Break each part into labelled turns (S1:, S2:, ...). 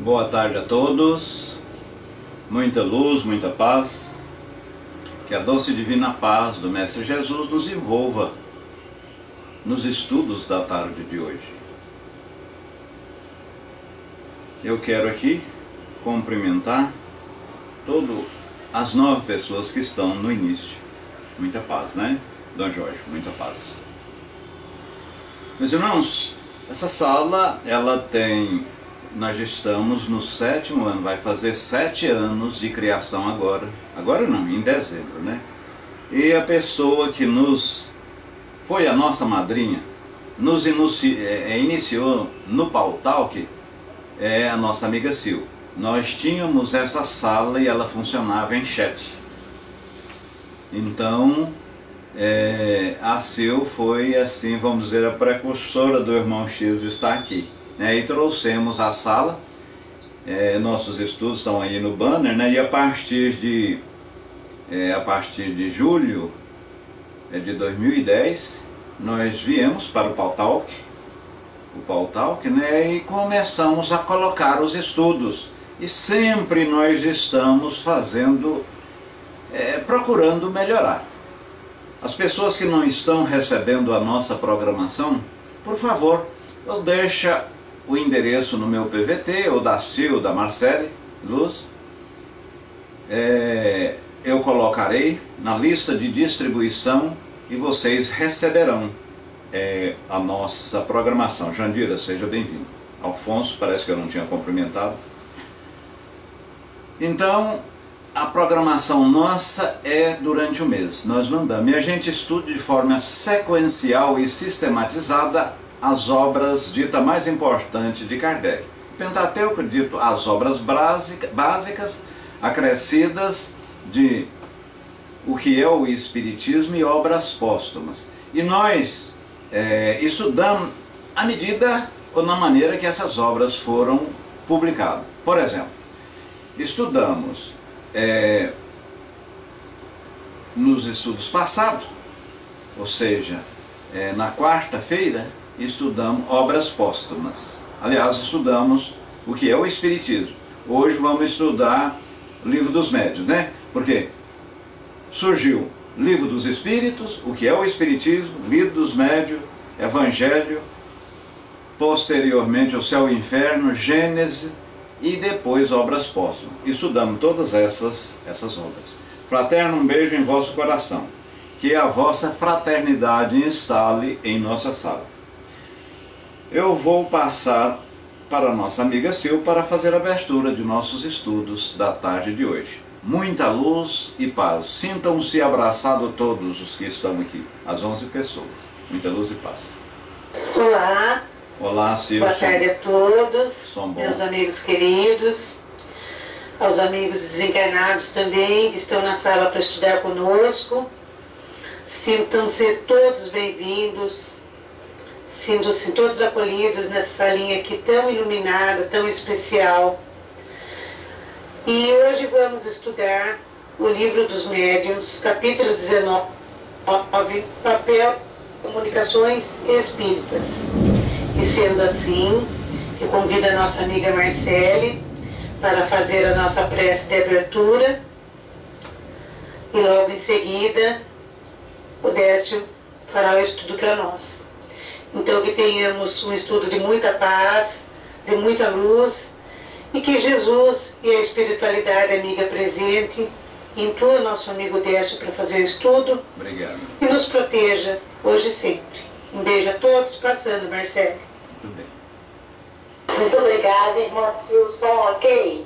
S1: Boa tarde a todos, muita luz, muita paz, que a doce e divina paz do Mestre Jesus nos envolva nos estudos da tarde de hoje. Eu quero aqui cumprimentar todas as 9 pessoas que estão no início. Muita paz, né, Dom Jorge? Muita paz. Meus irmãos, essa sala, nós estamos no 7º ano, vai fazer 7 anos de criação agora não, em dezembro, né? E a pessoa que foi a nossa madrinha, nos iniciou no Pautalk, é a nossa amiga Sil. Nós tínhamos essa sala e ela funcionava em chat. Então, a Sil foi, assim, vamos dizer, a precursora do irmão X estar aqui. E trouxemos a sala, nossos estudos estão aí no banner, né? E a partir de julho de 2010, nós viemos para o Pautalk, né? E começamos a colocar os estudos. E sempre nós estamos procurando melhorar. As pessoas que não estão recebendo a nossa programação, por favor, deixa o endereço no meu PVT, ou da Sil, da Marcele Luz. Eu colocarei na lista de distribuição e vocês receberão a nossa programação. Jandira, seja bem-vindo. Alfonso, parece que eu não tinha cumprimentado. Então, a programação nossa é durante o mês. Nós mandamos e a gente estuda de forma sequencial e sistematizada as obras ditas mais importantes de Kardec. Pentateuco dito as obras básicas, acrescidas de o que é o Espiritismo e obras póstumas. E nós estudamos à medida ou na maneira que essas obras foram publicadas. Por exemplo, estudamos nos estudos passados, ou seja, na quarta-feira, estudamos obras póstumas. Aliás, estudamos o que é o Espiritismo. Hoje vamos estudar o Livro dos Médiuns, né? Porque surgiu Livro dos Espíritos, o que é o Espiritismo, Livro dos Médiuns, Evangelho, posteriormente o Céu e o Inferno, Gênese e depois obras póstumas. Estudamos todas essas obras. Fraterno, um beijo em vosso coração. Que a vossa fraternidade instale em nossa sala. Eu vou passar para a nossa amiga Sil para fazer a abertura de nossos estudos da tarde de hoje. Muita luz e paz. Sintam-se abraçados todos os que estão aqui, as 11 pessoas. Muita luz e paz.
S2: Olá.
S1: Olá, Sil.
S2: Boa tarde a todos, meus amigos queridos, aos amigos desencarnados também, que estão na sala para estudar conosco. Sintam-se todos bem-vindos. Sintam-se todos acolhidos nessa salinha aqui tão iluminada, tão especial. E hoje vamos estudar o Livro dos Médiuns, capítulo 19, Papel Comunicações Espíritas. E sendo assim, eu convido a nossa amiga Marcele para fazer a nossa prece de abertura. E logo em seguida, o Décio fará o estudo para nós. Então, que tenhamos um estudo de muita paz, de muita luz, e que Jesus e a espiritualidade amiga presente intua nosso amigo Décio para fazer o estudo.
S1: Obrigado.
S2: E nos proteja hoje e sempre. Um beijo a todos, passando, Marcelo.
S1: Muito bem.
S3: Muito obrigada, irmã Sil. Som ok?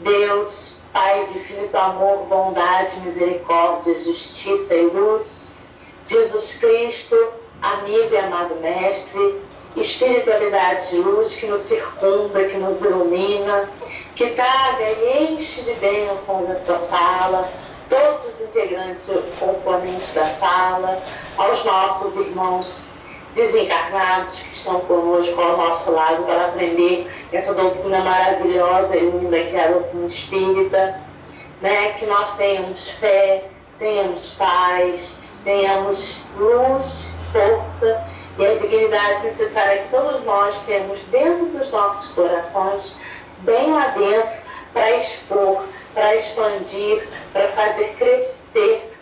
S3: Deus, Pai de infinito amor, bondade, misericórdia, justiça e luz, Jesus Cristo, amigo e amado Mestre, espiritualidade de luz que nos circunda, que nos ilumina, que traga e enche de bênçãos essa sala, todos os integrantes e componentes da sala, aos nossos irmãos desencarnados que estão conosco ao nosso lado para aprender essa doutrina maravilhosa e linda que é a doutrina espírita, né? Que nós tenhamos fé, tenhamos paz, tenhamos luz, força e a dignidade necessária que todos nós temos dentro dos nossos corações bem lá dentro, para expor, para expandir, para fazer crescer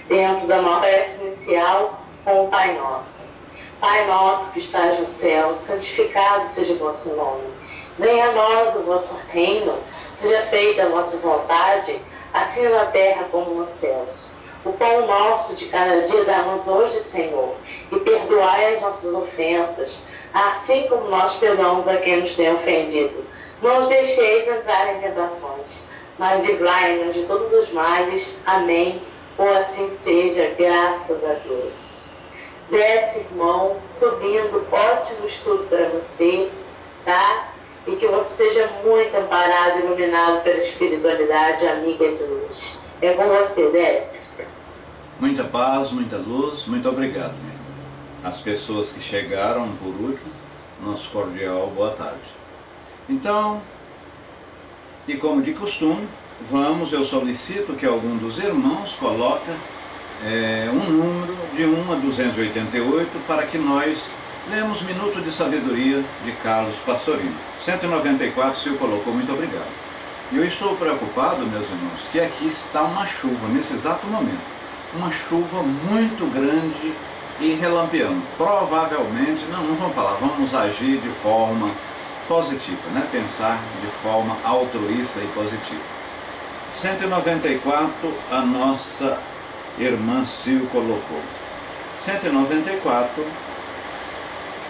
S3: dentro da nossa prece inicial com o Pai Nosso. Pai nosso que estás no céu, santificado seja o vosso nome. Venha a nós o vosso reino, seja feita a vossa vontade, assim na terra como nos céus. O pão nosso de cada dia dá-nos hoje, Senhor, e perdoai as nossas ofensas, assim como nós perdoamos a quem nos tem ofendido. Não os deixeis entrar em tentações, mas livrai-nos de todos os males. Amém. Ou assim seja, graças a Deus. Desce, irmão, subindo, ótimo estudo para você, tá? E que você seja muito amparado e iluminado pela espiritualidade amiga de luz. É com você, Desce.
S1: Muita paz, muita luz, muito obrigado, meu irmão. As pessoas que chegaram por último, nosso cordial boa tarde. Então, e como de costume, eu solicito que algum dos irmãos coloque um número de 1 a 288 para que nós lemos Minuto de Sabedoria de Carlos Pastorino. 194, o senhor colocou, muito obrigado. E eu estou preocupado, meus irmãos, que aqui está uma chuva, nesse exato momento. Uma chuva muito grande e relampeando. Provavelmente, não vamos falar, vamos agir de forma positiva, né? Pensar de forma altruísta e positiva. 194, a nossa irmã Sil colocou. 194,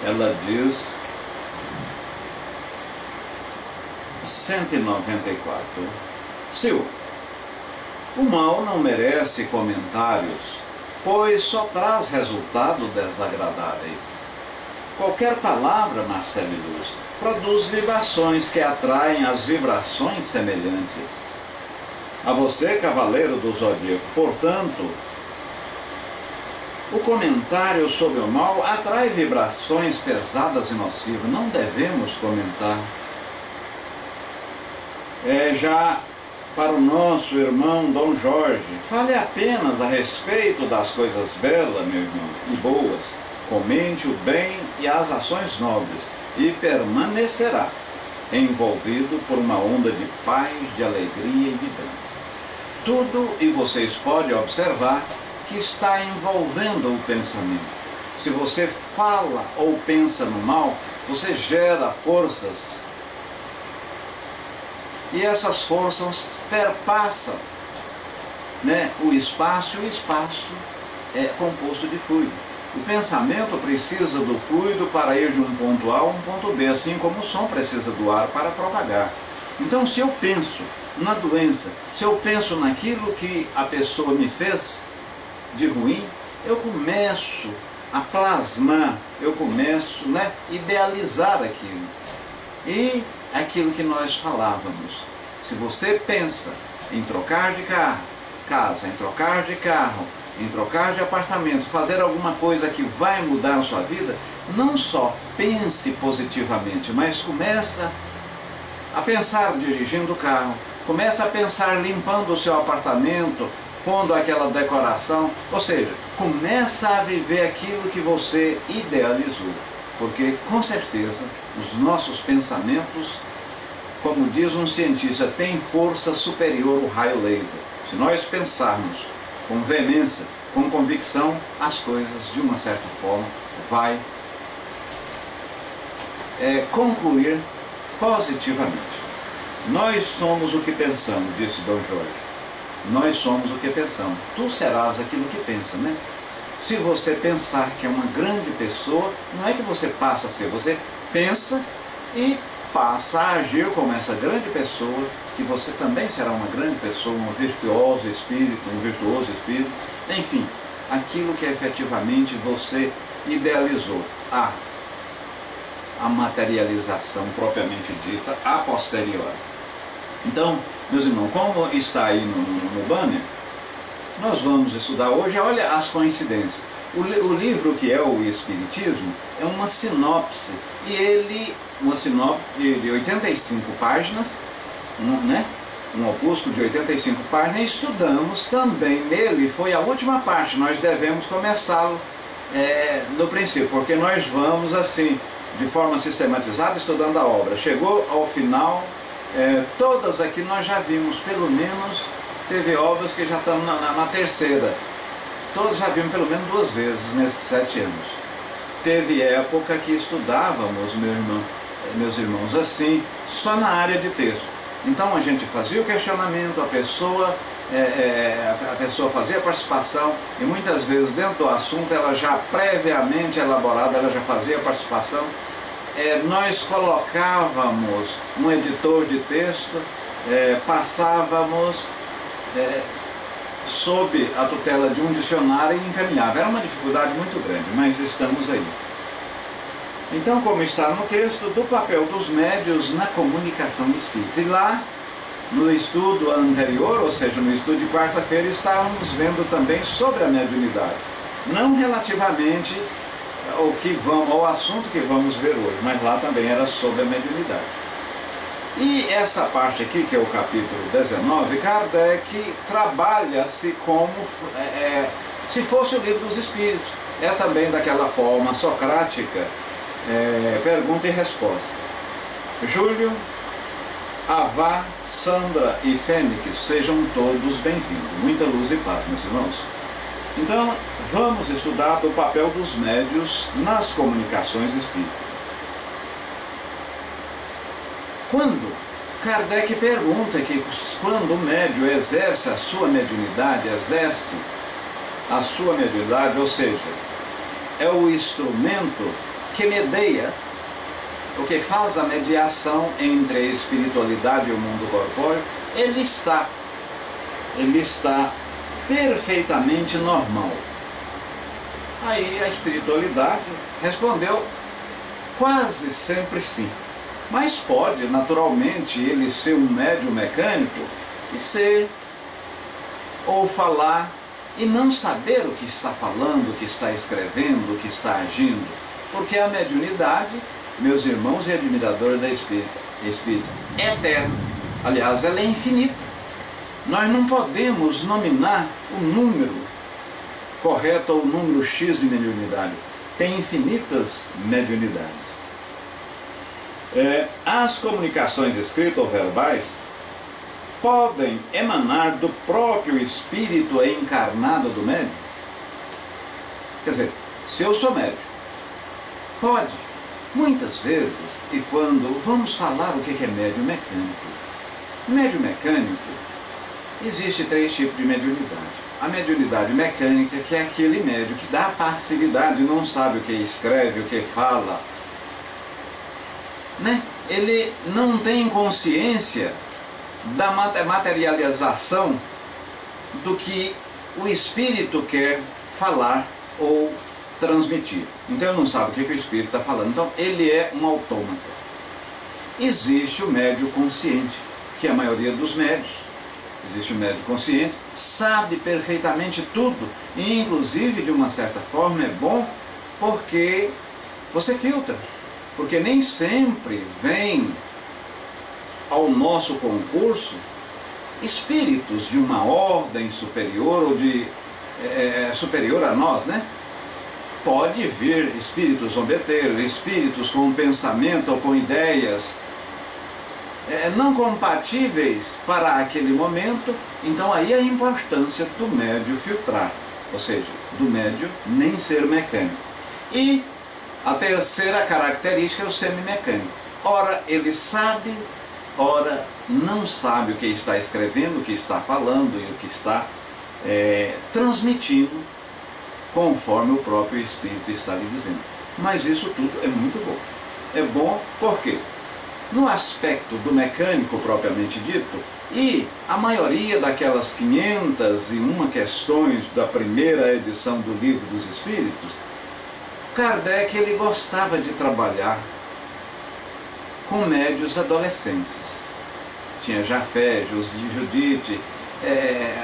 S1: ela diz... 194, Sil, o mal não merece comentários, pois só traz resultados desagradáveis. Qualquer palavra, Marcelo Luz, produz vibrações que atraem as vibrações semelhantes. A você, cavaleiro do Zodíaco, portanto, o comentário sobre o mal atrai vibrações pesadas e nocivas. Não devemos comentar. Já para o nosso irmão Dom Jorge, fale apenas a respeito das coisas belas, meu irmão, e boas. Comente o bem e as ações nobres, e permanecerá envolvido por uma onda de paz, de alegria e de bem. Tudo, e vocês podem observar, que está envolvendo o pensamento. Se você fala ou pensa no mal, você gera forças. E essas forças perpassam, né, o espaço, e o espaço é composto de fluido. O pensamento precisa do fluido para ir de um ponto A a um ponto B, assim como o som precisa do ar para propagar. Então, se eu penso na doença, se eu penso naquilo que a pessoa me fez de ruim, eu começo a plasmar, eu começo, né, idealizar aquilo. E aquilo que nós falávamos, se você pensa em trocar de casa, em trocar de carro, em trocar de apartamento, fazer alguma coisa que vai mudar a sua vida, não só pense positivamente, mas começa a pensar dirigindo o carro, começa a pensar limpando o seu apartamento, pondo aquela decoração, ou seja, começa a viver aquilo que você idealizou, porque com certeza os nossos pensamentos, como diz um cientista, têm força superior ao raio laser. Se nós pensarmos com veemência, com convicção, as coisas de uma certa forma vai concluir positivamente. Nós somos o que pensamos, disse Dom Jorge. Nós somos o que pensamos. Tu serás aquilo que pensa, né? Se você pensar que é uma grande pessoa, não é que você passa a ser, você pensa e passa a agir como essa grande pessoa, que você também será uma grande pessoa, um virtuoso espírito, enfim, aquilo que efetivamente você idealizou. A materialização propriamente dita a posteriori. Então, meus irmãos, como está aí no banner, nós vamos estudar hoje, olha as coincidências. O livro que é o Espiritismo é uma sinopse, e uma sinopse de 85 páginas, né? Um opúsculo de 85 páginas, e estudamos também nele, foi a última parte, nós devemos começá-lo no princípio, porque nós vamos assim, de forma sistematizada, estudando a obra. Chegou ao final, todas aqui nós já vimos, pelo menos, teve obras que já estão na terceira. Todos já vimos pelo menos 2 vezes nesses 7 anos. Teve época que estudávamos, meus irmãos, assim, só na área de texto. Então a gente fazia o questionamento, a pessoa fazia a participação, e muitas vezes dentro do assunto ela já previamente elaborada, ela já fazia a participação. Nós colocávamos um editor de texto, passávamos sob a tutela de um dicionário e encaminhava. Era uma dificuldade muito grande, mas estamos aí. Então, como está no texto, do papel dos médiuns na comunicação espírita. E lá, no estudo anterior, ou seja, no estudo de quarta-feira, estávamos vendo também sobre a mediunidade. Não relativamente ao assunto que vamos ver hoje, mas lá também era sobre a mediunidade. E essa parte aqui, que é o capítulo 19, Kardec trabalha-se como se fosse o livro dos Espíritos. É também daquela forma socrática, pergunta e resposta. Júlio, Avá, Sandra e Fênix, sejam todos bem-vindos. Muita luz e paz, meus irmãos. Então, vamos estudar o papel dos médiuns nas comunicações espíritas. Quando Kardec pergunta que quando o médium exerce a sua mediunidade, ou seja, é o instrumento que medeia, o que faz a mediação entre a espiritualidade e o mundo corpóreo, ele está perfeitamente normal. Aí a espiritualidade respondeu quase sempre sim. Mas pode, naturalmente, ele ser um médium mecânico e ser, ou falar, e não saber o que está falando, o que está escrevendo, o que está agindo. Porque a mediunidade, meus irmãos e admiradores da espírita, é eterna. Aliás, ela é infinita. Nós não podemos nominar o número correto ou o número X de mediunidade. Tem infinitas mediunidades. As comunicações escritas ou verbais podem emanar do próprio espírito encarnado do médium? Quer dizer, se eu sou médium, pode. Muitas vezes, e quando vamos falar o que é médium mecânico. Médium mecânico, existe 3 tipos de mediunidade. A mediunidade mecânica, que é aquele médium que dá passividade, não sabe o que escreve, o que fala, né? Ele não tem consciência da materialização do que o espírito quer falar ou transmitir. Então ele não sabe o que o espírito está falando. Então ele é um autômata. Existe o médium consciente, que é a maioria dos médios. Existe o médium consciente, sabe perfeitamente tudo. E inclusive, de uma certa forma, é bom porque você filtra. Porque nem sempre vem ao nosso concurso espíritos de uma ordem superior ou de superior a nós, né? Pode vir espíritos zombeteiros, espíritos com pensamento ou com ideias não compatíveis para aquele momento. Então aí a importância do médium filtrar, ou seja, do médium nem ser mecânico. E a terceira característica é o semimecânico. Ora ele sabe, ora não sabe o que está escrevendo, o que está falando e o que está transmitindo, conforme o próprio Espírito está lhe dizendo. Mas isso tudo é muito bom. É bom porque, no aspecto do mecânico propriamente dito, e a maioria daquelas 501 questões da primeira edição do Livro dos Espíritos, Kardec ele gostava de trabalhar com médios adolescentes. Tinha Jafé, Judite,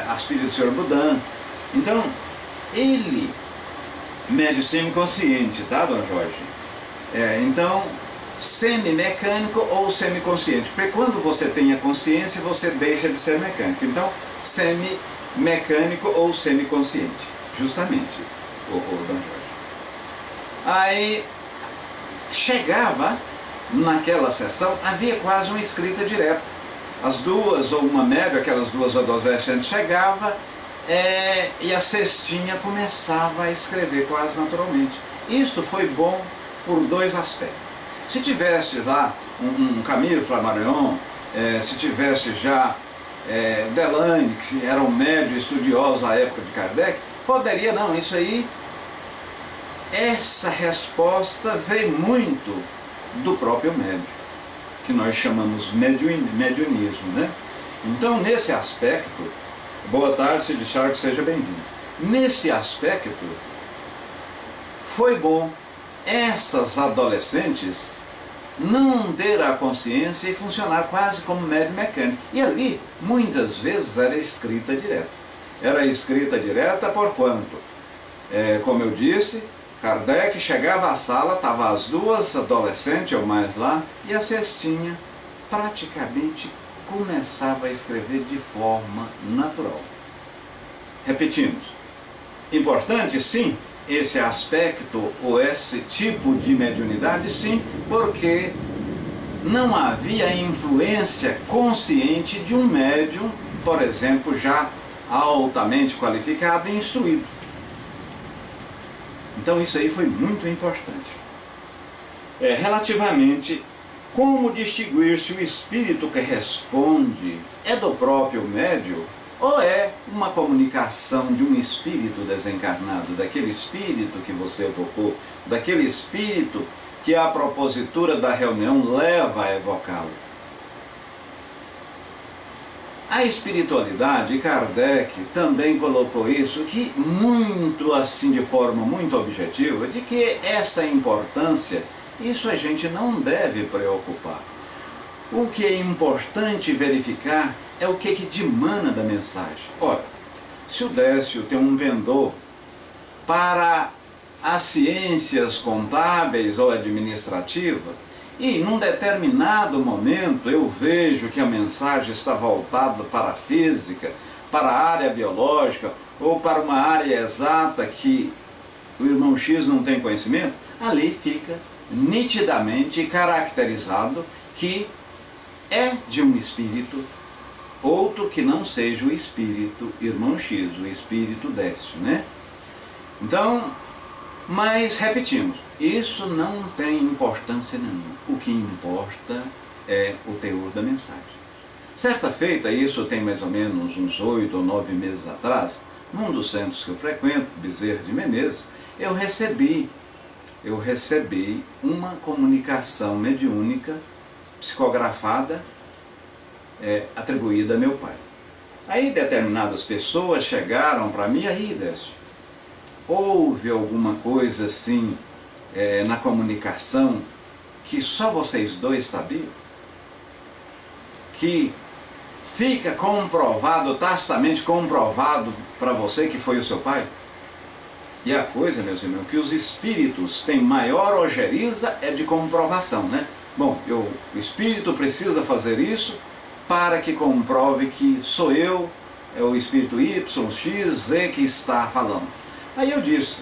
S1: as filhas do Sr. Budan. Então, ele, médio semiconsciente, tá, Dona Jorge? Então, semimecânico ou semiconsciente. Porque quando você tem a consciência, você deixa de ser mecânico. Então, semimecânico ou semiconsciente. Justamente, o Dona Jorge. Aí, chegava naquela sessão, havia quase uma escrita direta. As duas, ou uma média, aquelas duas adolescentes chegava e a cestinha começava a escrever quase naturalmente. Isto foi bom por dois aspectos. Se tivesse lá um Camille Flammarion, se tivesse já Delane, que era um médio estudioso à época de Kardec, poderia, não, isso aí, essa resposta veio muito do próprio médio, que nós chamamos mediunismo, né? Então, nesse aspecto, boa tarde, Cid Charles, seja bem-vindo. Nesse aspecto, foi bom essas adolescentes não ter a consciência e funcionar quase como médio mecânico. E ali, muitas vezes, era escrita direta. Era escrita direta por quanto? Como eu disse, Kardec chegava à sala, estavam as duas adolescentes ou mais lá, e a cestinha praticamente começava a escrever de forma natural. Repetimos, importante sim, esse aspecto ou esse tipo de mediunidade, sim, porque não havia influência consciente de um médium, por exemplo, já altamente qualificado e instruído. Então isso aí foi muito importante. Relativamente, como distinguir se o espírito que responde é do próprio médium ou é uma comunicação de um espírito desencarnado, daquele espírito que você evocou, daquele espírito que a propositura da reunião leva a evocá-lo. A espiritualidade, Kardec também colocou isso, que muito assim, de forma muito objetiva, de que essa importância, isso a gente não deve preocupar. O que é importante verificar é o que dimana da mensagem. Ora, se o Décio tem um vendor para as ciências contábeis ou administrativas, e num determinado momento eu vejo que a mensagem está voltada para a física, para a área biológica, ou para uma área exata que o irmão X não tem conhecimento, ali fica nitidamente caracterizado que é de um espírito, outro que não seja o espírito irmão X, o espírito Décio, né? Então, mas repetimos, isso não tem importância nenhuma. O que importa é o teor da mensagem. Certa feita, isso tem mais ou menos uns 8 ou 9 meses atrás, num dos centros que eu frequento, Bezerra de Menezes, eu recebi uma comunicação mediúnica psicografada atribuída a meu pai. Aí determinadas pessoas chegaram para mim, aí Décio, houve alguma coisa assim na comunicação que só vocês dois sabiam? Que fica comprovado, tacitamente comprovado para você que foi o seu pai? E a coisa, meus irmãos, que os espíritos têm maior ojeriza é de comprovação, né? Bom, o espírito precisa fazer isso para que comprove que sou eu, é o espírito Y, X, Z que está falando. Aí eu disse,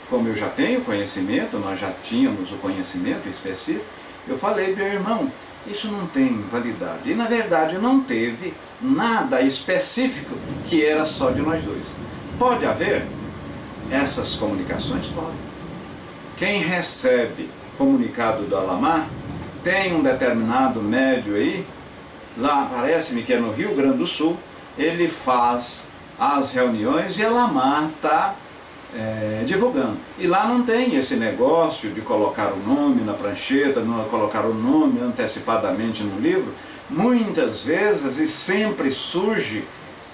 S1: como eu já tenho conhecimento, nós já tínhamos o conhecimento específico, eu falei, meu irmão, isso não tem validade. E na verdade não teve nada específico que era só de nós dois. Pode haver essas comunicações? Pode. Quem recebe comunicado do Alamar, tem um determinado médio aí, lá parece-me que é no Rio Grande do Sul, ele faz as reuniões e Alamar está divulgando. E lá não tem esse negócio de colocar o nome na prancheta, não colocar o nome antecipadamente no livro. Muitas vezes e sempre surge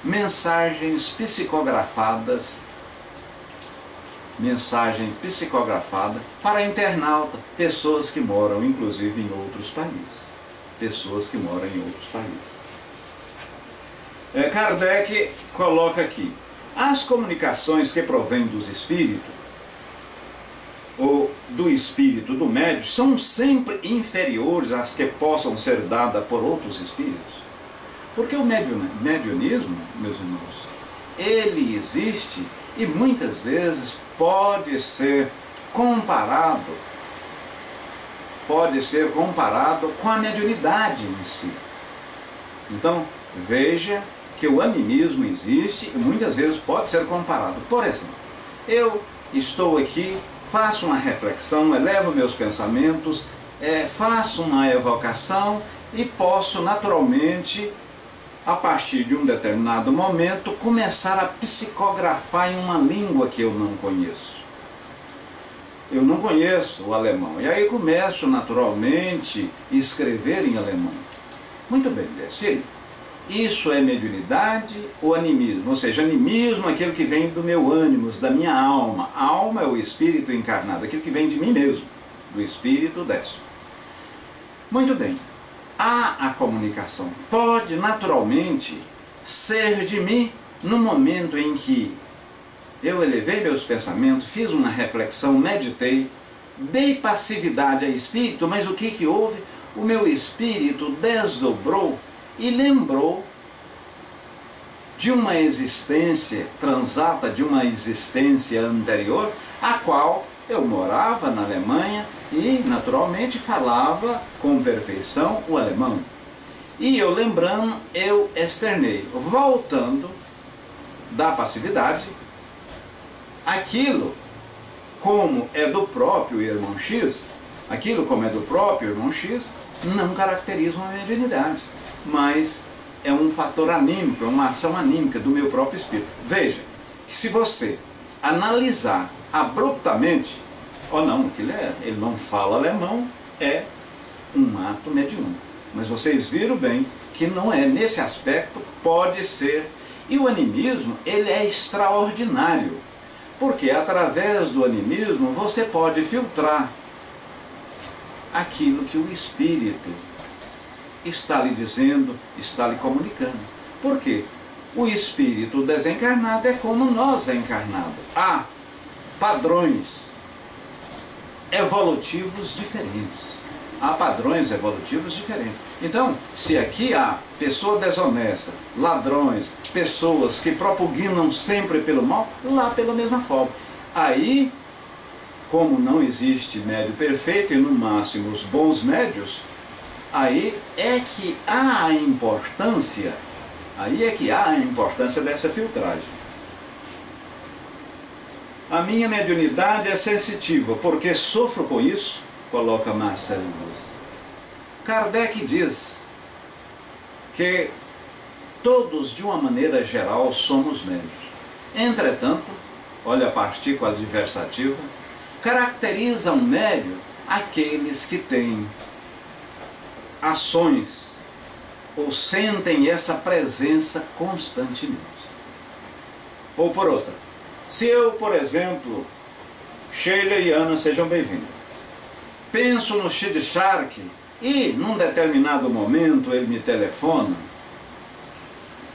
S1: mensagens psicografadas, mensagem psicografada para internauta, pessoas que moram inclusive em outros países. Pessoas que moram em outros países. Kardec coloca aqui, as comunicações que provêm dos espíritos, ou do espírito do médium, são sempre inferiores às que possam ser dadas por outros espíritos. Porque o mediunismo, meus irmãos, ele existe e muitas vezes pode ser comparado pode ser comparado com a mediunidade em si. Então, veja que o animismo existe e muitas vezes pode ser comparado. Por exemplo, eu estou aqui, faço uma reflexão, elevo meus pensamentos, faço uma evocação e posso naturalmente, a partir de um determinado momento, começar a psicografar em uma língua que eu não conheço. Eu não conheço o alemão. E aí começo naturalmente a escrever em alemão. Muito bem, Dercy. Isso é mediunidade ou animismo? Ou seja, animismo é aquele que vem do meu ânimos, da minha alma. A alma é o espírito encarnado, aquele que vem de mim mesmo, do espírito décimo. Muito bem. A comunicação pode naturalmente ser de mim no momento em que eu elevei meus pensamentos, fiz uma reflexão, meditei, dei passividade ao espírito, mas o que houve? O meu espírito desdobrou e lembrou de uma existência transata, de uma existência anterior, a qual eu morava na Alemanha e naturalmente falava com perfeição o alemão. E eu lembrando, eu externei, voltando da passividade, aquilo como é do próprio irmão X, não caracteriza uma mediunidade, mas é um fator anímico, é uma ação anímica do meu próprio espírito. Veja, que se você analisar abruptamente, ou não, ele não fala alemão, é um ato mediúnico. Mas vocês viram bem que não é nesse aspecto, pode ser. E o animismo, ele é extraordinário, porque através do animismo você pode filtrar aquilo que o espírito está lhe dizendo, está lhe comunicando. Por quê? O espírito desencarnado é como nós encarnados. Há padrões evolutivos diferentes. Há padrões evolutivos diferentes. Então, se aqui há pessoa desonesta, ladrões, pessoas que propugnam sempre pelo mal, lá pela mesma forma. Aí, como não existe médio perfeito e no máximo os bons médios, aí é que há a importância, dessa filtragem. A minha mediunidade é sensitiva, porque sofro com isso, coloca Marcelo Luz. Kardec diz que todos, de uma maneira geral, somos médios. Entretanto, olha a partícula adversativa, caracteriza um médio aqueles que têm ações ou sentem essa presença constantemente. Ou por outra, se eu, por exemplo, Sheila e Ana, sejam bem-vindos, penso no Shid Shark e num determinado momento ele me telefona,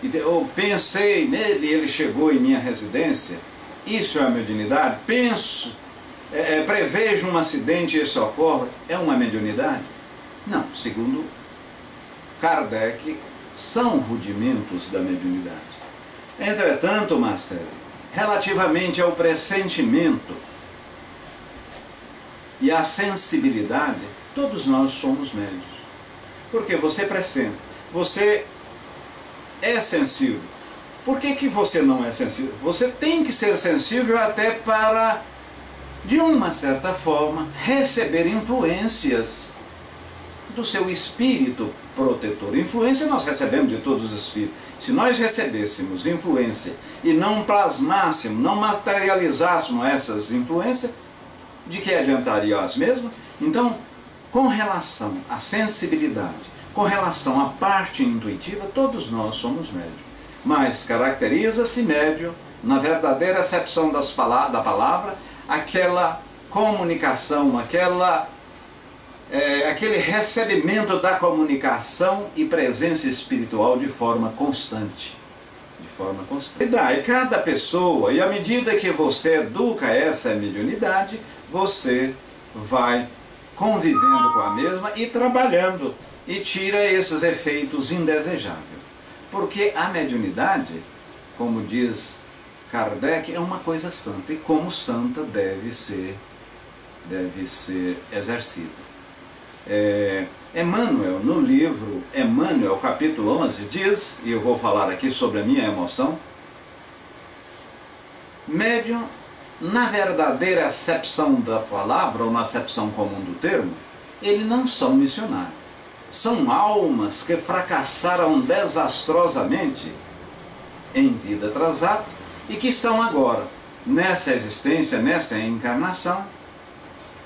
S1: eu pensei nele e ele chegou em minha residência, isso é a mediunidade? Penso, prevejo um acidente e isso ocorre, é uma mediunidade? Não, segundo Kardec, são rudimentos da mediunidade. Entretanto, Marcelo, relativamente ao pressentimento e à sensibilidade, todos nós somos médios. Porque você pressente, você é sensível. Por que você não é sensível? Você tem que ser sensível até para, de uma certa forma, receber influências do seu espírito protetor. Influência nós recebemos de todos os espíritos. Se nós recebêssemos influência e não plasmássemos, não materializássemos essas influências, de que adiantaria as mesmas? Então, com relação à sensibilidade, com relação à parte intuitiva, todos nós somos médios. Mas caracteriza-se médio, na verdadeira acepção da palavra, aquela comunicação, aquele recebimento da comunicação e presença espiritual de forma constante. E cada pessoa, e à medida que você educa essa mediunidade, você vai convivendo com a mesma e trabalhando, e tira esses efeitos indesejáveis. Porque a mediunidade, como diz Kardec, é uma coisa santa, e como santa deve ser exercida. Emmanuel, no livro Emmanuel, capítulo 11, diz, e eu vou falar aqui sobre a minha emoção, médium, na verdadeira acepção da palavra, ou na acepção comum do termo, eles não são missionários. São almas que fracassaram desastrosamente em vida atrasada e que estão agora, nessa existência, nessa encarnação,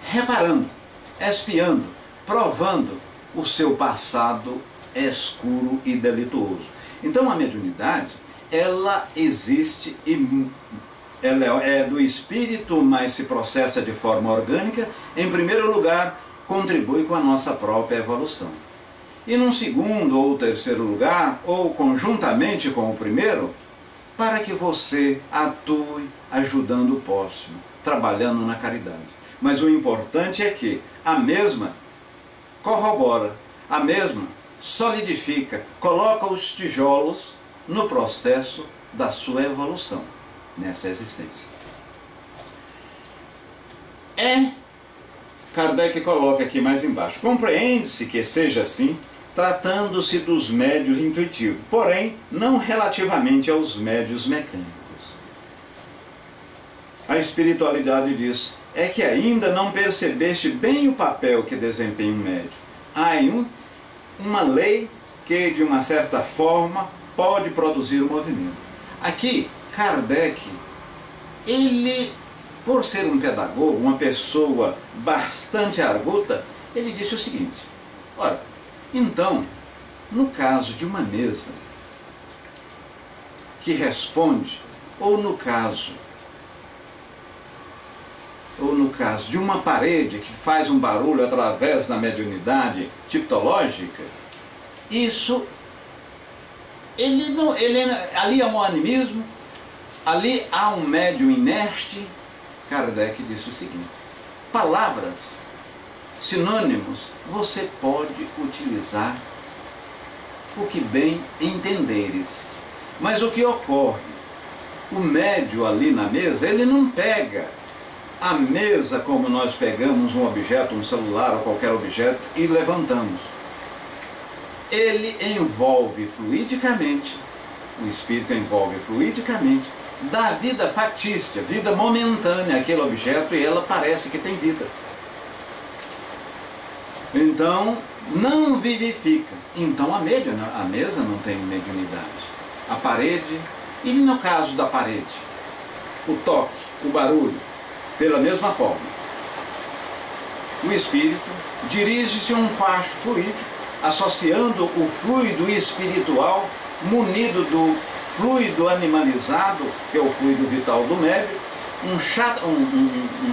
S1: reparando, espiando, provando o seu passado escuro e delituoso. Então a mediunidade, ela existe e ela é do espírito, mas se processa de forma orgânica. Em primeiro lugar, contribui com a nossa própria evolução. E num segundo ou terceiro lugar, ou conjuntamente com o primeiro, para que você atue ajudando o próximo, trabalhando na caridade. Mas o importante é que a mesma corrobora, a mesma solidifica, coloca os tijolos no processo da sua evolução nessa existência. Kardec coloca aqui mais embaixo: compreende-se que seja assim, tratando-se dos médios intuitivos, porém não relativamente aos médios mecânicos. A espiritualidade diz: é que ainda não percebeste bem o papel que desempenha um médium. Há uma lei que, de uma certa forma, pode produzir o movimento. Aqui, Kardec, ele, por ser um pedagogo, uma pessoa bastante arguta, ele disse o seguinte: ora, então, no caso de uma mesa que responde, ou no caso de uma parede que faz um barulho através da mediunidade tipológica, isso, ali há um animismo, ali há um médium inerte. Kardec disse o seguinte: palavras, sinônimos, você pode utilizar o que bem entenderes. Mas o que ocorre? O médium ali na mesa, ele não pega a mesa como nós pegamos um objeto, um celular ou qualquer objeto e levantamos. Ele envolve fluidicamente, o espírito envolve fluidicamente, dá vida fatícia, vida momentânea àquele objeto, e ela parece que tem vida. Então, não vivifica. Então a mesa não tem mediunidade. A parede, e no caso da parede, o toque, o barulho, pela mesma forma. O espírito dirige-se a um facho fluido, associando o fluido espiritual, munido do fluido animalizado, que é o fluido vital do médium, um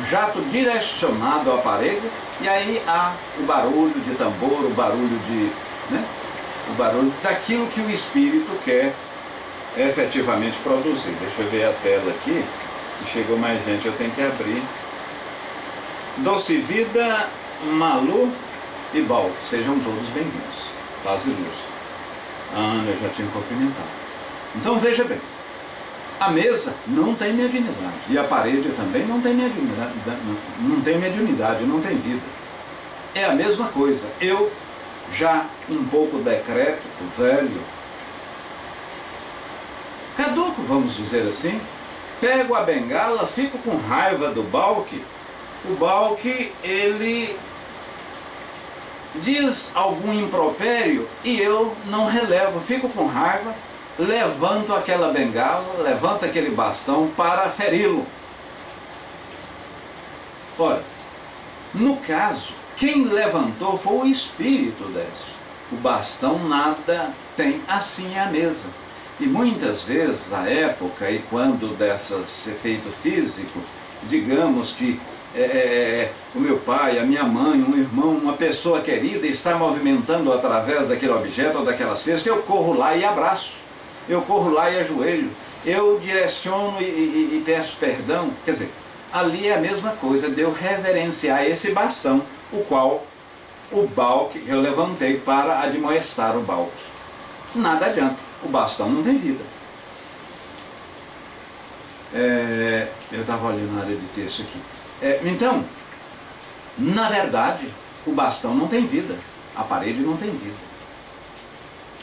S1: jato direcionado ao aparelho, e aí há o barulho de tambor, o barulho o barulho daquilo que o espírito quer efetivamente produzir. Deixa eu ver a tela aqui, que chegou mais gente, eu tenho que abrir. Doce Vida, Malu e Bal, sejam todos bem-vindos. Paz e luz. A Ana eu já tinha cumprimentado. Então veja bem, a mesa não tem mediunidade, e a parede também não tem mediunidade, não tem vida. É a mesma coisa. Eu, já um pouco decrépito, velho, caduco, vamos dizer assim, pego a bengala, fico com raiva do Balque. O Balque, ele diz algum impropério e eu não relevo, fico com raiva, levanto aquela bengala, levanto aquele bastão para feri-lo. Ora, no caso, quem levantou foi o espírito desse. O bastão nada tem, assim é a mesa. E muitas vezes, a época, e quando desse efeito físico, digamos que o meu pai, a minha mãe, um irmão, uma pessoa querida está movimentando através daquele objeto ou daquela cesta, eu corro lá e abraço, eu corro lá e ajoelho, eu direciono e peço perdão. Quer dizer, ali é a mesma coisa de eu reverenciar esse bastão, o qual o Balque, eu levantei para admoestar o Balque. Nada adianta, o bastão não tem vida. Eu estava olhando na área de texto aqui. Então, na verdade, o bastão não tem vida, a parede não tem vida.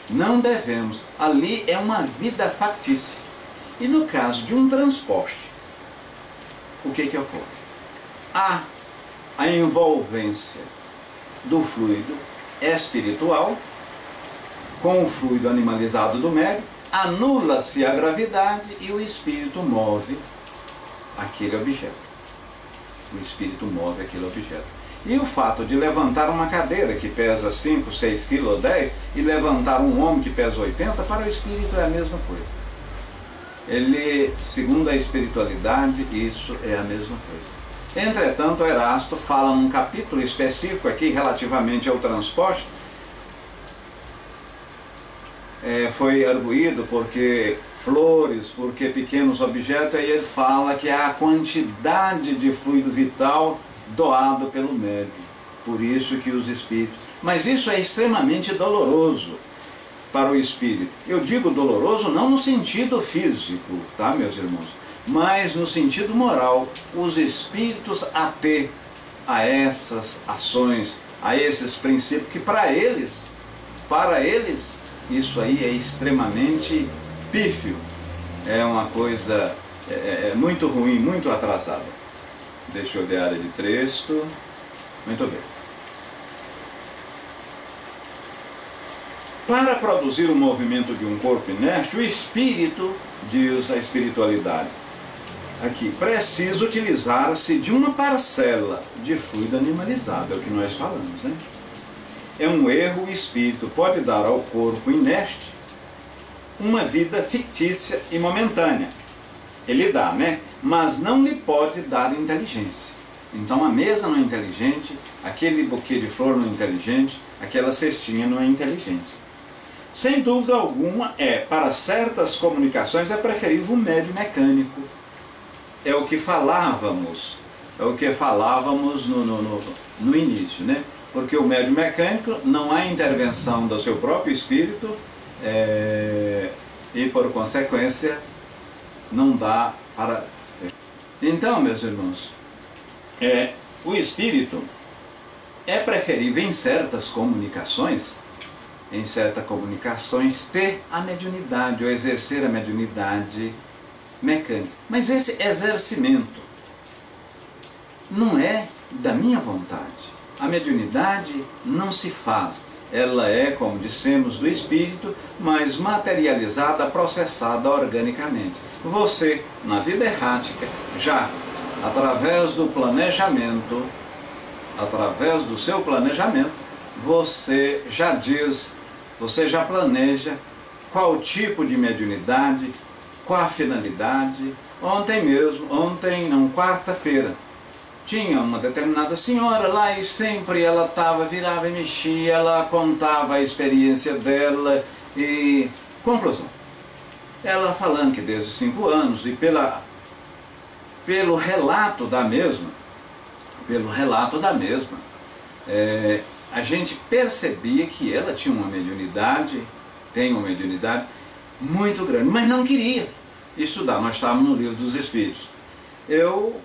S1: Não devemos. Ali é uma vida factícia. E no caso de um transporte, o que ocorre? Há a envolvência do fluido espiritual com o fluido animalizado do médium, anula-se a gravidade e o espírito move aquele objeto. O espírito move aquele objeto. E o fato de levantar uma cadeira que pesa 5, 6 quilos ou 10 e levantar um homem que pesa 80, para o espírito é a mesma coisa. Ele, segundo a espiritualidade, isso é a mesma coisa. Entretanto, Erasto fala num capítulo específico aqui relativamente ao transporte. Foi arguído porque flores, porque pequenos objetos, aí ele fala que há a quantidade de fluido vital doado pelo médium. Por isso que os espíritos... Mas isso é extremamente doloroso para o espírito. Eu digo doloroso não no sentido físico, tá, meus irmãos? Mas no sentido moral. Os espíritos a ter a essas ações, a esses princípios, que para eles, isso aí é extremamente pífio. É uma coisa muito ruim, muito atrasada. Deixa eu ver a área de texto. Muito bem. Para produzir o movimento de um corpo inerte, o espírito, diz a espiritualidade, aqui, precisa utilizar-se de uma parcela de fluido animalizado, é o que nós falamos, né? É um erro, o espírito pode dar ao corpo inerte uma vida fictícia e momentânea. Ele dá, né? Mas não lhe pode dar inteligência. Então a mesa não é inteligente, aquele buquê de flor não é inteligente, aquela cestinha não é inteligente. Sem dúvida alguma, para certas comunicações é preferível o médio mecânico. É o que falávamos, no início, né? Porque o médio mecânico não há intervenção do seu próprio espírito e por consequência não dá para... Então, meus irmãos, o espírito é preferível em certas comunicações, ter a mediunidade, ou exercer a mediunidade mecânica. Mas esse exercimento não é da minha vontade. A mediunidade não se faz. Ela é, como dissemos, do espírito, mas materializada, processada organicamente. Você, na vida errática, já através do planejamento, através do seu planejamento, você já diz, você já planeja qual tipo de mediunidade, qual a finalidade. Quarta-feira, tinha uma determinada senhora lá e sempre ela virava e mexia, ela contava a experiência dela e... Conclusão. Ela falando que desde 5 anos e pelo relato da mesma, a gente percebia que ela tinha uma mediunidade, tem uma mediunidade muito grande, mas não queria estudar. Nós estávamos no Livro dos Espíritos. Eu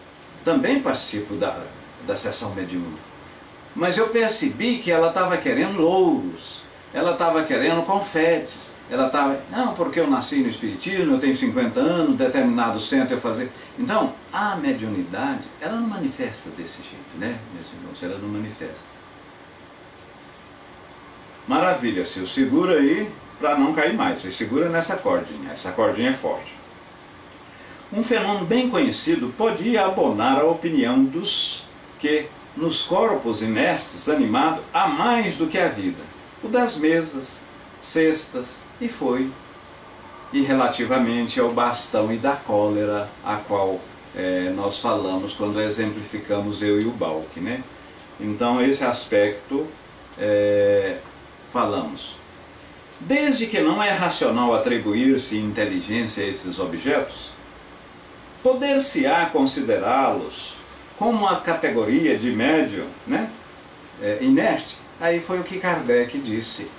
S1: também participo da sessão mediúnica, mas eu percebi que ela estava querendo louros, ela estava querendo confetes, não, porque eu nasci no Espiritismo, eu tenho 50 anos, determinado centro eu fazer. Então, a mediunidade, ela não manifesta desse jeito, né, meus irmãos? Ela não manifesta. Maravilha, Sil, segura aí para não cair mais, você segura nessa cordinha, essa cordinha é forte. Um fenômeno bem conhecido podia abonar a opinião dos que, nos corpos inertes animados, há mais do que a vida. O das mesas, cestas, e relativamente ao bastão e da cólera, a qual nós falamos quando exemplificamos eu e o Balk, né? Então esse aspecto falamos. Desde que não é racional atribuir-se inteligência a esses objetos, poder-se-á considerá-los como uma categoria de médium, né? Inerte. Aí foi o que Kardec disse,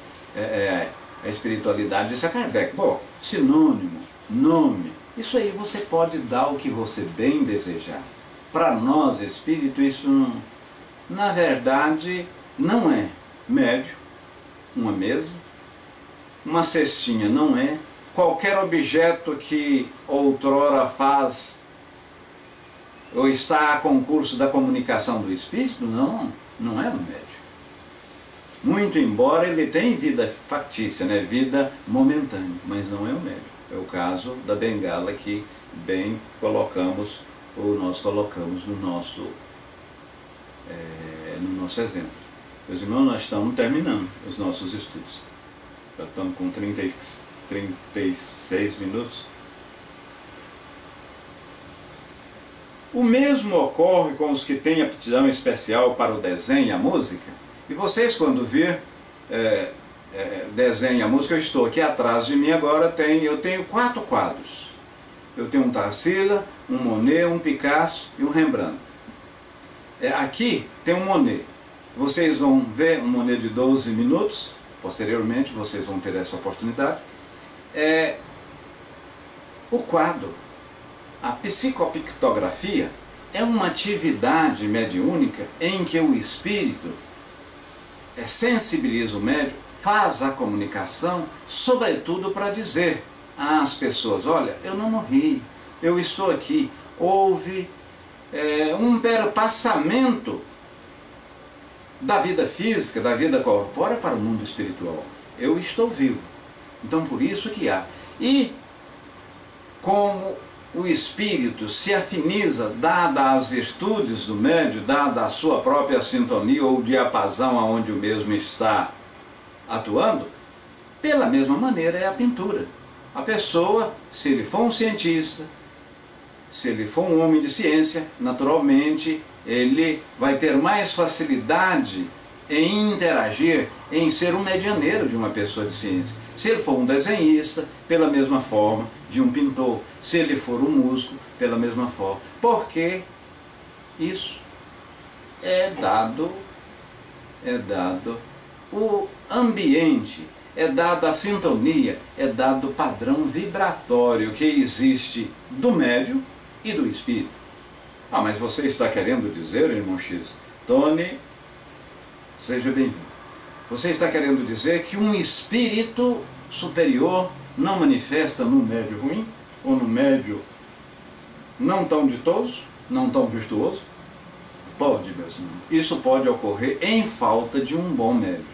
S1: a espiritualidade disse a Kardec, sinônimo, nome, isso aí você pode dar o que você bem desejar. Para nós, espírito, isso não, na verdade, não é médio, uma mesa, uma cestinha não é, qualquer objeto que outrora faz ou está a concurso da comunicação do espírito, não é um médium. Muito embora ele tenha vida factícia, né? Vida momentânea, mas não é um médium. É o caso da bengala que bem colocamos, ou nós colocamos no nosso exemplo. Meus irmãos, nós estamos terminando os nossos estudos. Já estamos com 36 minutos. O mesmo ocorre com os que têm aptidão especial para o desenho e a música. E vocês, quando vir desenho e a música, eu estou aqui atrás de mim agora, eu tenho 4 quadros. Eu tenho um Tarsila, um Monet, um Picasso e um Rembrandt. Aqui tem um Monet. Vocês vão ver um Monet de 12 minutos, posteriormente vocês vão ter essa oportunidade. O quadro, a psicopictografia, é uma atividade mediúnica em que o espírito sensibiliza o médium, faz a comunicação, sobretudo para dizer às pessoas: olha, eu não morri, eu estou aqui. Houve um perpassamento da vida física, da vida corpórea para o mundo espiritual. Eu estou vivo. Então por isso que há. E como o espírito se afiniza, dada as virtudes do médium, dada a sua própria sintonia ou diapasão aonde o mesmo está atuando, pela mesma maneira é a pintura. A pessoa, se ele for um cientista, se ele for um homem de ciência, naturalmente ele vai ter mais facilidade em interagir, em ser um medianeiro de uma pessoa de ciência. Se ele for um desenhista, pela mesma forma de um pintor. Se ele for um músico, pela mesma forma. Porque isso é dado o ambiente, é dada a sintonia, é dado o padrão vibratório que existe do médium e do espírito. Ah, mas você está querendo dizer, irmão X, Tony, seja bem-vindo. Você está querendo dizer que um espírito superior não manifesta no médium ruim, ou no médium não tão ditoso, não tão virtuoso? Pode, meus irmãos. Isso pode ocorrer em falta de um bom médium.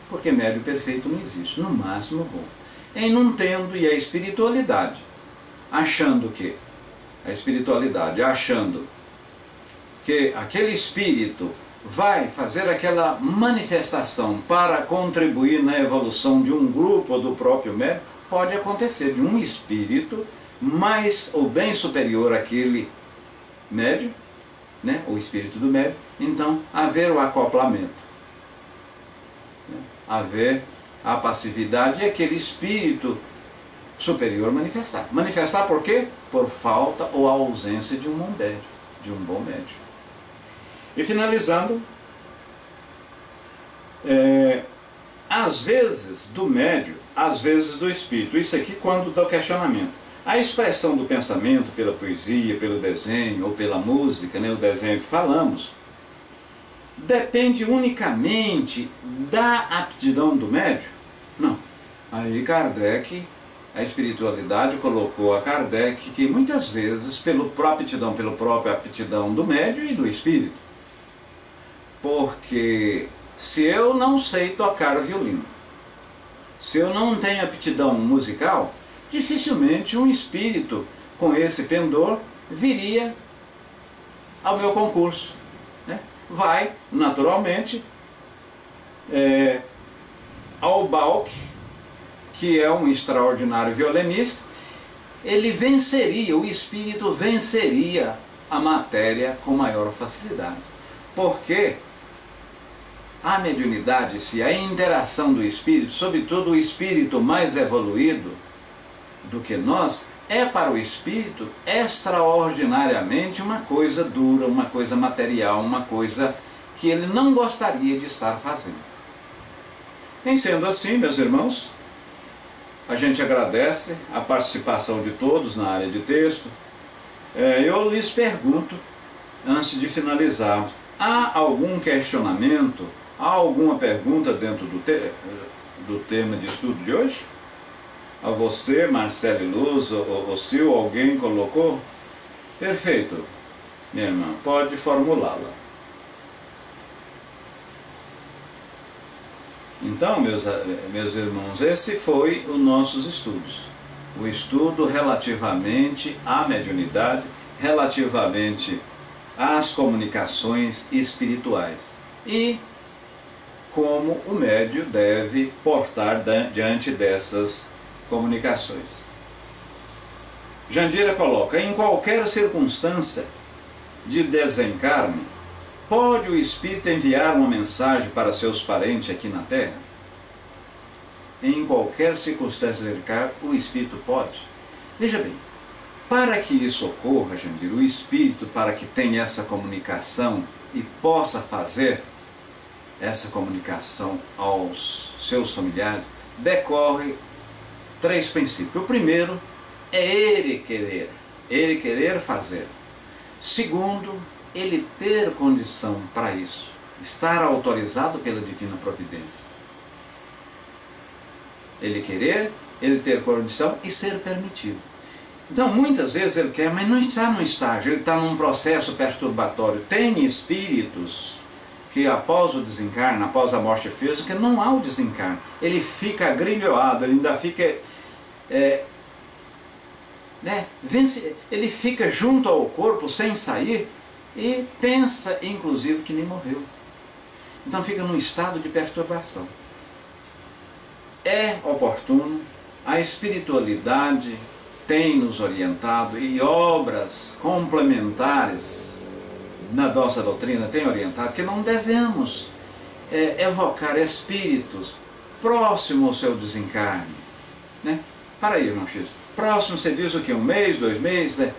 S1: Porque médium perfeito não existe, no máximo bom. Em não tendo, e a espiritualidade, achando que aquele espírito vai fazer aquela manifestação para contribuir na evolução de um grupo ou do próprio médium, pode acontecer de um espírito mais ou bem superior àquele médium, né, o espírito do médium, então haver o acoplamento, né, haver a passividade e aquele espírito superior manifestar. Manifestar por quê? Por falta ou ausência de um bom médium. E finalizando, às vezes do médium, às vezes do espírito. Isso aqui quando dá o questionamento. A expressão do pensamento pela poesia, pelo desenho ou pela música, né, o desenho que falamos, depende unicamente da aptidão do médium? Não. Aí Kardec, a espiritualidade colocou a Kardec que muitas vezes pela própria aptidão do médium e do espírito. Porque se eu não sei tocar violino, se eu não tenho aptidão musical, dificilmente um espírito com esse pendor viria ao meu concurso, né? Vai, naturalmente, ao Balk, que é um extraordinário violinista, ele venceria, o espírito venceria a matéria com maior facilidade. Porque a mediunidade, a interação do espírito, sobretudo o espírito mais evoluído do que nós, é para o espírito extraordinariamente uma coisa dura, uma coisa material, uma coisa que ele não gostaria de estar fazendo. Em sendo assim, meus irmãos, a gente agradece a participação de todos na área de texto. Eu lhes pergunto, antes de finalizarmos, há algum questionamento Há alguma pergunta dentro do tema de estudo de hoje? A você, Marcele Luz, ou se alguém colocou? Perfeito, minha irmã, pode formulá-la. Então, meus irmãos, esse foi os nossos estudos. O estudo relativamente à mediunidade, relativamente às comunicações espirituais. E como o médium deve portar diante dessas comunicações. Jandira coloca: em qualquer circunstância de desencarne, pode o espírito enviar uma mensagem para seus parentes aqui na Terra? Em qualquer circunstância de desencarne, o espírito pode. Veja bem, para que isso ocorra, Jandira, o espírito, para que tenha essa comunicação e possa fazer essa comunicação aos seus familiares, decorre 3 princípios. O primeiro é ele querer fazer. Segundo, ele ter condição para isso, estar autorizado pela divina providência. Ele querer, ele ter condição e ser permitido. Então, muitas vezes ele quer, mas não está no estágio, ele está num processo perturbatório. Tem espíritos que após o desencarne, após a morte física, não há o desencarne. Ele fica agrilhoado, ele ainda fica... ele fica junto ao corpo sem sair e pensa, inclusive, que nem morreu. Então fica num estado de perturbação. É oportuno, a espiritualidade tem nos orientado e obras complementares na nossa doutrina tem orientado que não devemos evocar espíritos próximos ao seu desencarne. Né? Para aí, irmão X. Próximo, você diz o que? 1 mês, 2 meses? Né?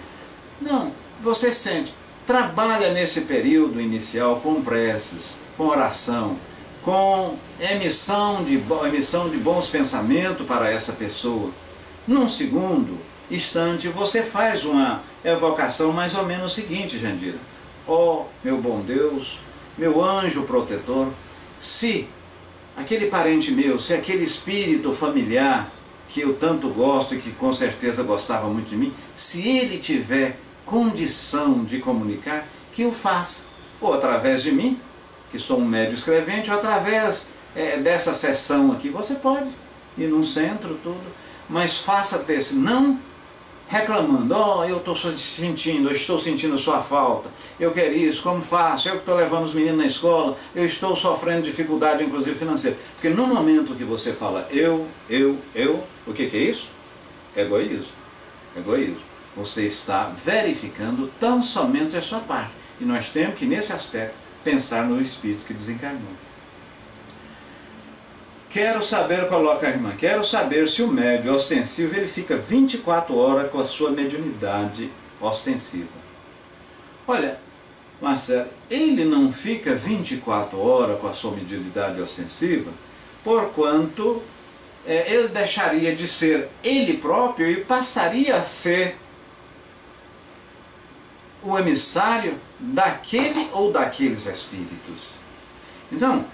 S1: Não, você sente, trabalha nesse período inicial com preces, com oração, com emissão de bons pensamentos para essa pessoa. Num segundo instante, você faz uma evocação mais ou menos o seguinte, Jandira: ó, meu bom Deus, meu anjo protetor, se aquele parente meu, se aquele espírito familiar que eu tanto gosto e que com certeza gostava muito de mim, se ele tiver condição de comunicar, que o faça, ou através de mim, que sou um médium escrevente, ou através dessa sessão aqui. Você pode ir num centro, tudo, mas faça desse, não reclamando: ó, eu estou sentindo sua falta, eu quero isso, como faço? Eu que estou levando os meninos na escola, eu estou sofrendo dificuldade, inclusive financeira. Porque no momento que você fala eu, o que é isso? Egoísmo. Egoísmo. Você está verificando tão somente a sua parte. E nós temos que, nesse aspecto, pensar no espírito que desencarnou. Quero saber, coloca a irmã, quero saber se o médium ostensivo ele fica 24 horas com a sua mediunidade ostensiva. Olha, Marcelo, ele não fica 24 horas com a sua mediunidade ostensiva, porquanto ele deixaria de ser ele próprio e passaria a ser o emissário daquele ou daqueles espíritos. Então,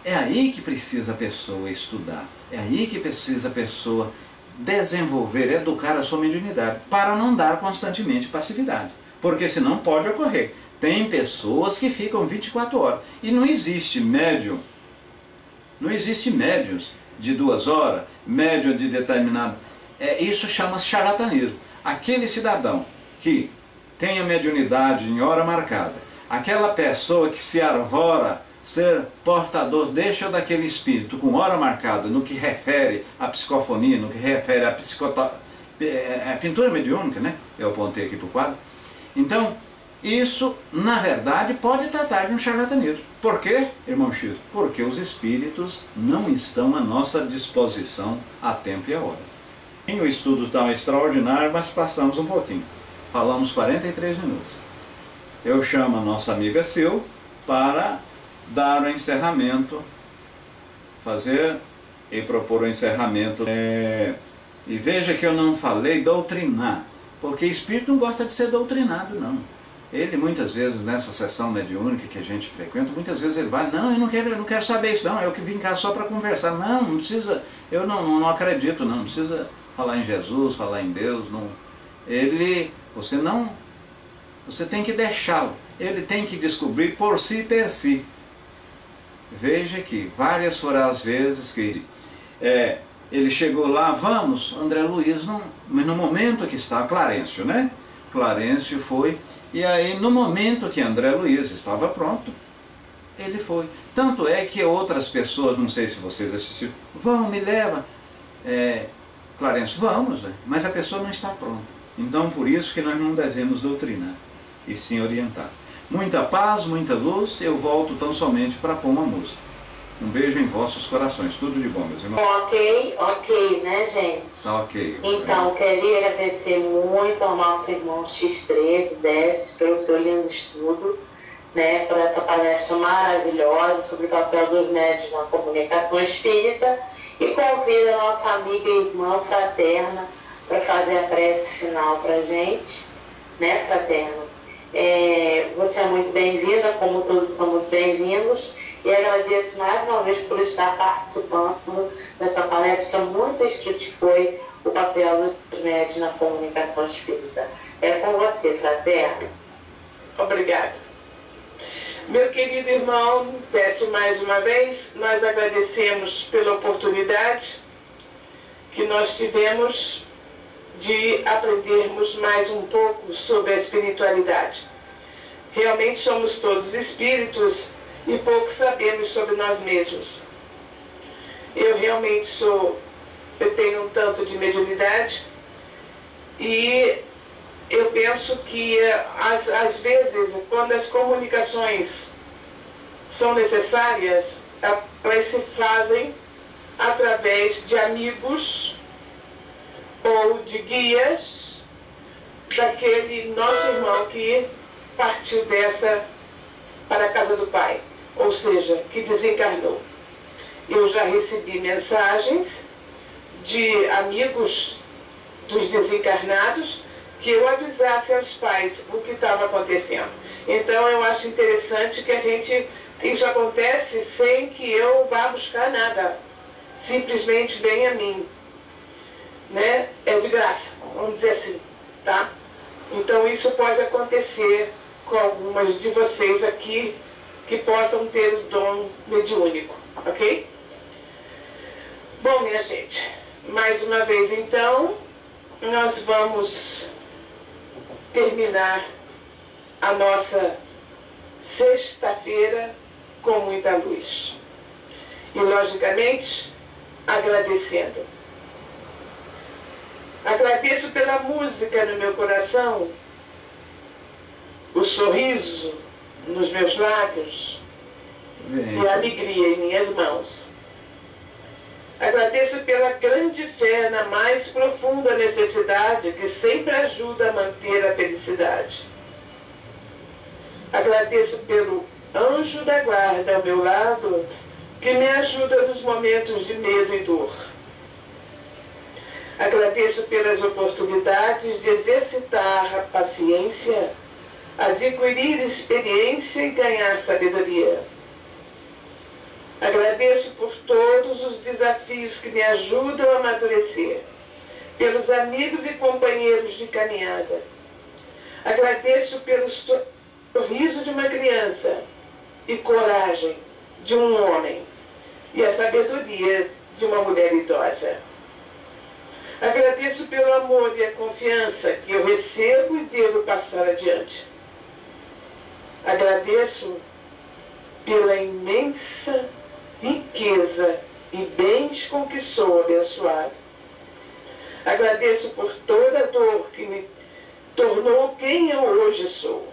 S1: é aí que precisa a pessoa estudar, é aí que precisa a pessoa desenvolver, educar a sua mediunidade, para não dar constantemente passividade, porque senão pode ocorrer. Tem pessoas que ficam 24 horas, e não existe médium, não existe médiums de 2 horas, médium de determinado, isso chama-se charlatanismo. Aquele cidadão que tem a mediunidade em hora marcada, aquela pessoa que se arvora ser portador deste ou daquele espírito com hora marcada no que refere à psicofonia, no que refere à pintura mediúnica, né? Eu apontei aqui para o quadro. Então, isso, na verdade, pode tratar de um charlatanismo. Por quê, irmão X? Porque os espíritos não estão à nossa disposição a tempo e a hora. O estudo está extraordinário, mas passamos um pouquinho. Falamos 43 minutos. Eu chamo a nossa amiga Sil para dar o encerramento, fazer e propor o encerramento. E veja que eu não falei doutrinar, porque espírito não gosta de ser doutrinado, não. Ele muitas vezes, nessa sessão mediúnica que a gente frequenta, muitas vezes ele vai, não, eu não quero saber isso não, eu que vim cá só para conversar. Não precisa, eu não acredito não precisa falar em Jesus, falar em Deus, não. Você tem que deixá-lo, ele tem que descobrir por si per si. Veja que várias foram as vezes que ele chegou lá, vamos, André Luiz, não, mas no momento que está, Clarencio, né? Clarencio foi, e aí no momento que André Luiz estava pronto, ele foi. Tanto é que outras pessoas, não sei se vocês assistiram, vão, me leva, Clarencio, vamos, mas a pessoa não está pronta. Então por isso que nós não devemos doutrinar, e sim orientar. Muita paz, muita luz, eu volto tão somente para pôr uma música. Um beijo em vossos corações, tudo de bom, meus irmãos.
S3: Ok, né, gente?
S1: Tá ok.
S3: Então, queria agradecer muito ao nosso irmão X3, Décio, pelo seu lindo estudo, né, por essa palestra maravilhosa sobre o papel dos médios na comunicação espírita, e convido a nossa amiga e irmã fraterna para fazer a prece final para a gente, né, fraterna? Você é muito bem-vinda, como todos somos bem-vindos, e agradeço mais uma vez por estar participando dessa palestra muito estudada que foi o papel dos médios na comunicação espírita. É com você, fraterno.
S4: Obrigada. Meu querido irmão, peço mais uma vez, nós agradecemos pela oportunidade que nós tivemos de aprendermos mais um pouco sobre a espiritualidade. Realmente somos todos espíritos e pouco sabemos sobre nós mesmos. Eu realmente tenho um tanto de mediunidade e eu penso que às vezes, quando as comunicações são necessárias, elas se fazem através de amigos ou de guias daquele nosso irmão que partiu para a casa do Pai, ou seja, que desencarnou. Eu já recebi mensagens de amigos dos desencarnados que eu avisasse aos pais o que estava acontecendo. Então eu acho interessante que isso acontece sem que eu vá buscar nada, simplesmente vem a mim, né? É de graça, vamos dizer assim, tá? Então isso pode acontecer com algumas de vocês aqui que possam ter o dom mediúnico, ok? Bom, minha gente, mais uma vez então, nós vamos terminar a nossa sexta-feira com muita luz. E, logicamente, agradecendo. Agradeço pela música no meu coração, o sorriso nos meus lábios e a alegria em minhas mãos. Agradeço pela grande fé na mais profunda necessidade que sempre ajuda a manter a felicidade. Agradeço pelo anjo da guarda ao meu lado que me ajuda nos momentos de medo e dor. Agradeço pelas oportunidades de exercitar a paciência, adquirir experiência e ganhar sabedoria. Agradeço por todos os desafios que me ajudam a amadurecer, pelos amigos e companheiros de caminhada. Agradeço pelo sorriso de uma criança e coragem de um homem e a sabedoria de uma mulher idosa. Agradeço pelo amor e a confiança que eu recebo e devo passar adiante. Agradeço pela imensa riqueza e bens com que sou abençoado. Agradeço por toda a dor que me tornou quem eu hoje sou.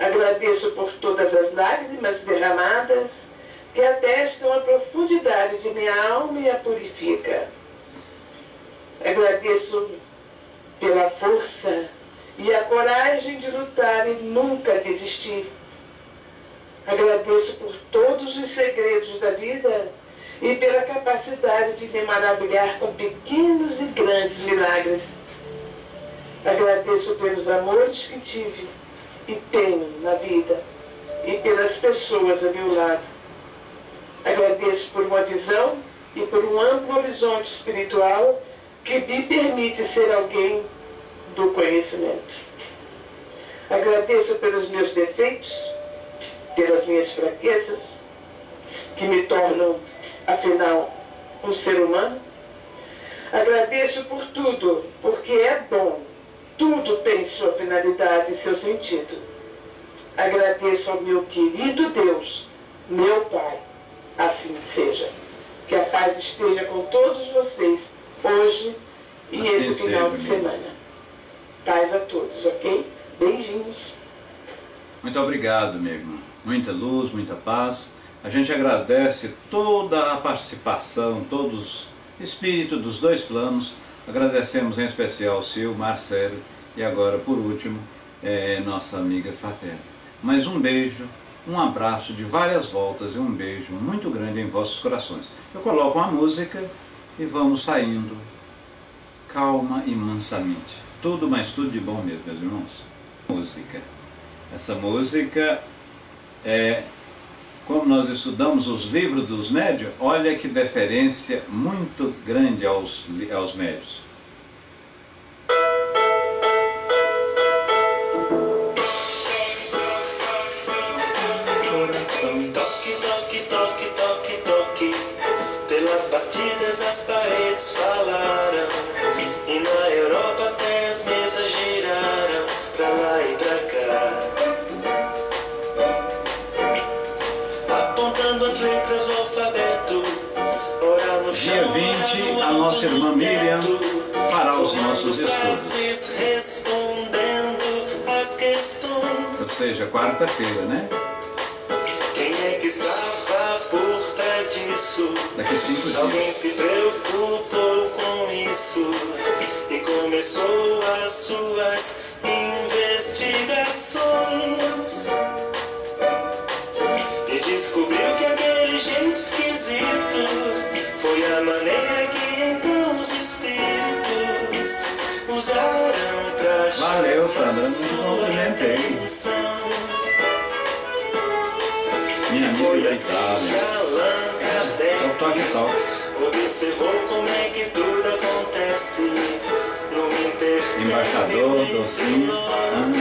S4: Agradeço por todas as lágrimas derramadas que atestam a profundidade de minha alma e a purifica. Agradeço pela força e a coragem de lutar e nunca desistir. Agradeço por todos os segredos da vida e pela capacidade de me maravilhar com pequenos e grandes milagres. Agradeço pelos amores que tive e tenho na vida e pelas pessoas a meu lado. Agradeço por uma visão e por um amplo horizonte espiritual que me permite ser alguém do conhecimento. Agradeço pelos meus defeitos, pelas minhas fraquezas, que me tornam, afinal, um ser humano. Agradeço por tudo, porque é bom. Tudo tem sua finalidade e seu sentido. Agradeço ao meu querido Deus, meu Pai. Assim seja. Que a paz esteja com todos vocês hoje e
S1: assim
S4: esse final de semana. Paz a todos, ok? Beijinhos.
S1: Muito obrigado, minha irmã. Muita luz, muita paz. A gente agradece toda a participação, todos os espíritos dos dois planos. Agradecemos em especial ao seu Marcelo e agora, por último, nossa amiga fraterna. Mais um beijo, um abraço de várias voltas e um beijo muito grande em vossos corações. Eu coloco uma música e vamos saindo calma e mansamente. Tudo, mas tudo de bom mesmo, meus irmãos. Música. Essa música é, como nós estudamos os livros dos médios, olha que deferência muito grande aos médios.
S5: Toque, toque, toque, toque, toque. Pelas batidas as paredes falaram, e na Europa até as mesas giraram pra lá e pra cá, apontando as letras do alfabeto. Ora no
S1: Dia 20, a nossa irmã Miriam fará os nossos estudos.
S5: Respondendo as questões.
S1: Ou seja, quarta-feira, né?
S5: Quem é que estava por trás disso?
S1: Daqui 5 dias.
S5: Alguém se preocupou com isso e começou as suas investigações. E descobriu que aquele jeito esquisito foi a maneira que então os espíritos usaram pra
S1: Valeu,
S5: chamar
S1: Sandra,
S5: sua atenção.
S1: Minha amiga
S5: Foi
S1: da
S5: assim que
S1: Itália.
S5: Allan Kardec observou como é que tudo acontece no intercâmbio
S1: Embaixador,
S5: entre
S1: docinho,
S5: nós e